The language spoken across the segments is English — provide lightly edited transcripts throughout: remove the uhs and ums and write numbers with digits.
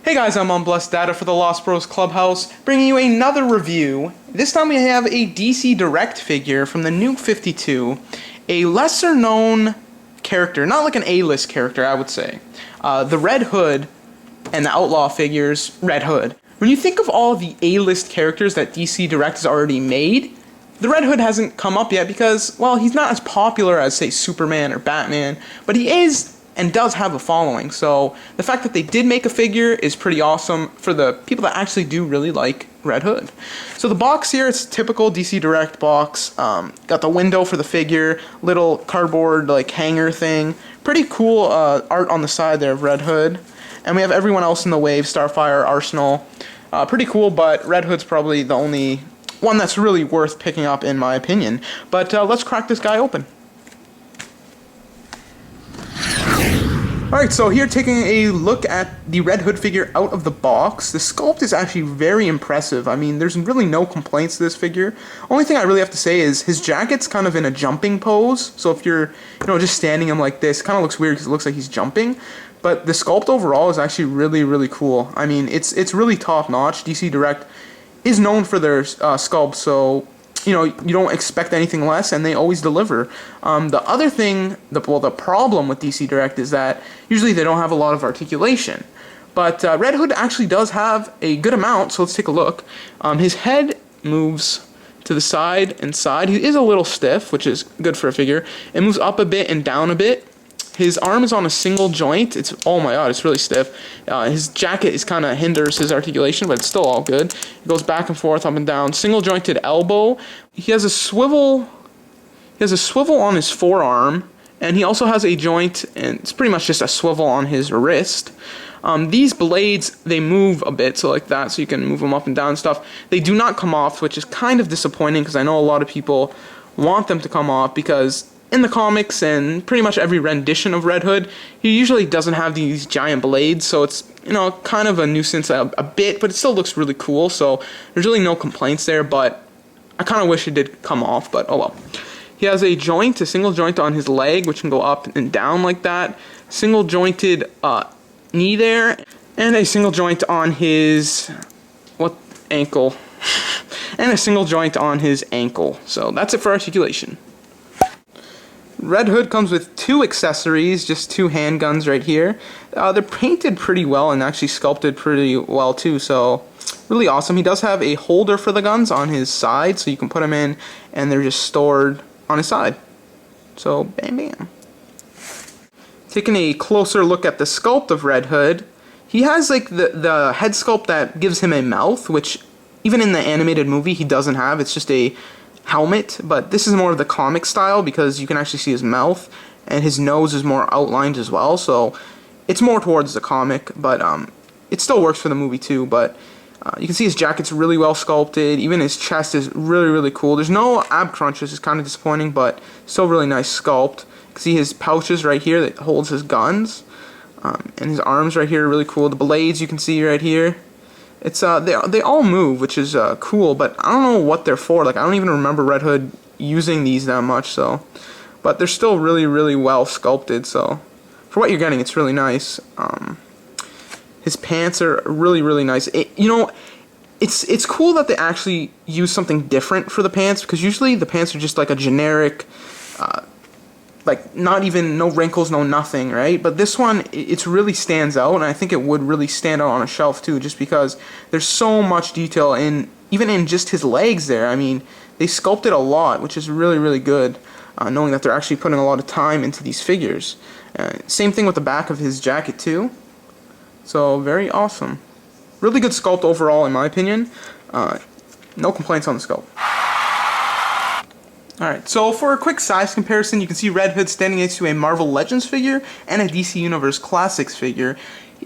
Hey guys, I'm unBLESSDdata for the Lost Bros Clubhouse, bringing you another review. This time we have a DC Direct figure from the New 52, a lesser known character, not like an A-list character I would say. The Red Hood and the Outlaw figures, Red Hood. When you think of all the A-list characters that DC Direct has already made, the Red Hood hasn't come up yet because, well, he's not as popular as, say, Superman or Batman, but he is and does have a following, so the fact that they did make a figure is pretty awesome for the people that actually do really like Red Hood. So the box here, it's a typical DC Direct box. Got the window for the figure, little cardboard like hanger thing. Pretty cool art on the side there of Red Hood. And we have everyone else in the wave, Starfire, Arsenal. Pretty cool, but Red Hood's probably the only one that's really worth picking up in my opinion. But let's crack this guy open. Alright, so here taking a look at the Red Hood figure out of the box. The sculpt is actually very impressive. I mean, there's really no complaints to this figure. Only thing I really have to say is his jacket's kind of in a jumping pose. So if you're, just standing him like this, it kind of looks weird because it looks like he's jumping. But the sculpt overall is actually really, really cool. I mean, it's really top-notch. DC Direct is known for their sculpt, so you don't expect anything less, and they always deliver. The other thing, the problem with DC Direct is that usually they don't have a lot of articulation. But Red Hood actually does have a good amount, so let's take a look. His head moves to the side and side. He is a little stiff, which is good for a figure. It moves up a bit and down a bit. His arm is on a single joint. Oh my god, it's really stiff. His jacket is kind of hinders his articulation, but it's still all good. It goes back and forth, up and down. Single jointed elbow. He has a swivel. He has a swivel on his forearm, and he also has a joint, and it's pretty much just a swivel on his wrist. These blades, they move a bit, so like that, so you can move them up and down and stuff. They do not come off, which is kind of disappointing because I know a lot of people want them to come off because in the comics and pretty much every rendition of Red Hood, he usually doesn't have these giant blades, so it's, kind of a nuisance a bit, but it still looks really cool, so there's really no complaints there, but I kind of wish it did come off, but oh well. He has a single joint on his leg, which can go up and down like that, single jointed knee there, and a single joint on his, ankle, and a single joint on his ankle, so that's it for articulation. Red Hood comes with two accessories, just two handguns right here. They're painted pretty well and actually sculpted pretty well too, so really awesome. He does have a holder for the guns on his side, so you can put them in and they're just stored on his side. So bam bam. Taking a closer look at the sculpt of Red Hood, he has like the head sculpt that gives him a mouth, which even in the animated movie he doesn't have. It's just a helmet, but this is more of the comic style because you can actually see his mouth, and his nose is more outlined as well, so it's more towards the comic, but it still works for the movie too. But you can see his jacket's really well sculpted. Even his chest is really, really cool. There's no ab crunches, it's kind of disappointing, but still really nice sculpt. You can see his pouches right here that holds his guns, and his arms right here are really cool. The blades you can see right here. It's they all move, which is cool, but I don't know what they're for. Like, I don't even remember Red Hood using these that much, so, but they're still really, really well sculpted, so for what you're getting, it's really nice. His pants are really, really nice. It's cool that they actually use something different for the pants, because usually the pants are just like a generic, like not even, no wrinkles, no nothing, right? But this one, it really stands out, and I think it would really stand out on a shelf too, just because there's so much detail even in just his legs there. I mean, they sculpted a lot, which is really, really good, knowing that they're actually putting a lot of time into these figures. Same thing with the back of his jacket too. So very awesome. Really good sculpt overall, in my opinion. No complaints on the sculpt. Alright, so for a quick size comparison, you can see Red Hood standing next to a Marvel Legends figure and a DC Universe Classics figure.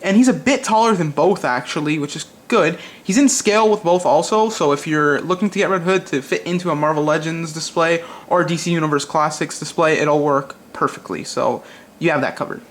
And he's a bit taller than both, actually, which is good. He's in scale with both also, so if you're looking to get Red Hood to fit into a Marvel Legends display or a DC Universe Classics display, it'll work perfectly, so you have that covered.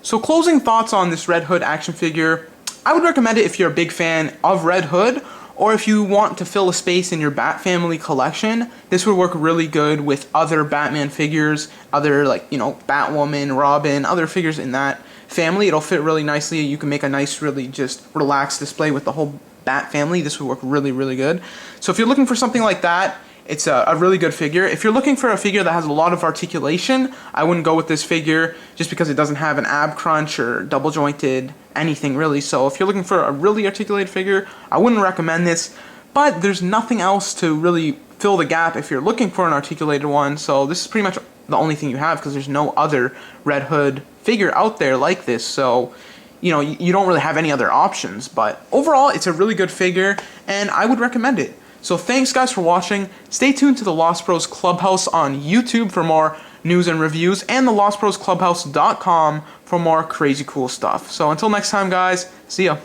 So closing thoughts on this Red Hood action figure, I would recommend it if you're a big fan of Red Hood, or if you want to fill a space in your Bat Family collection. This would work really good with other Batman figures, other, like, Batwoman, Robin, other figures in that family, it'll fit really nicely. You can make a nice, really just relaxed display with the whole bat family. This would work really, really good. So if you're looking for something like that, it's a really good figure. If you're looking for a figure that has a lot of articulation, I wouldn't go with this figure just because it doesn't have an ab crunch or double jointed anything really. So if you're looking for a really articulated figure, I wouldn't recommend this. But there's nothing else to really fill the gap if you're looking for an articulated one. So this is pretty much the only thing you have because there's no other Red Hood figure out there like this. So you know, you don't really have any other options. But overall, it's a really good figure and I would recommend it. So thanks guys for watching. Stay tuned to the Lost Bros Clubhouse on YouTube for more news and reviews, and the lostbrosclubhouse.com for more crazy cool stuff. So until next time guys, see ya.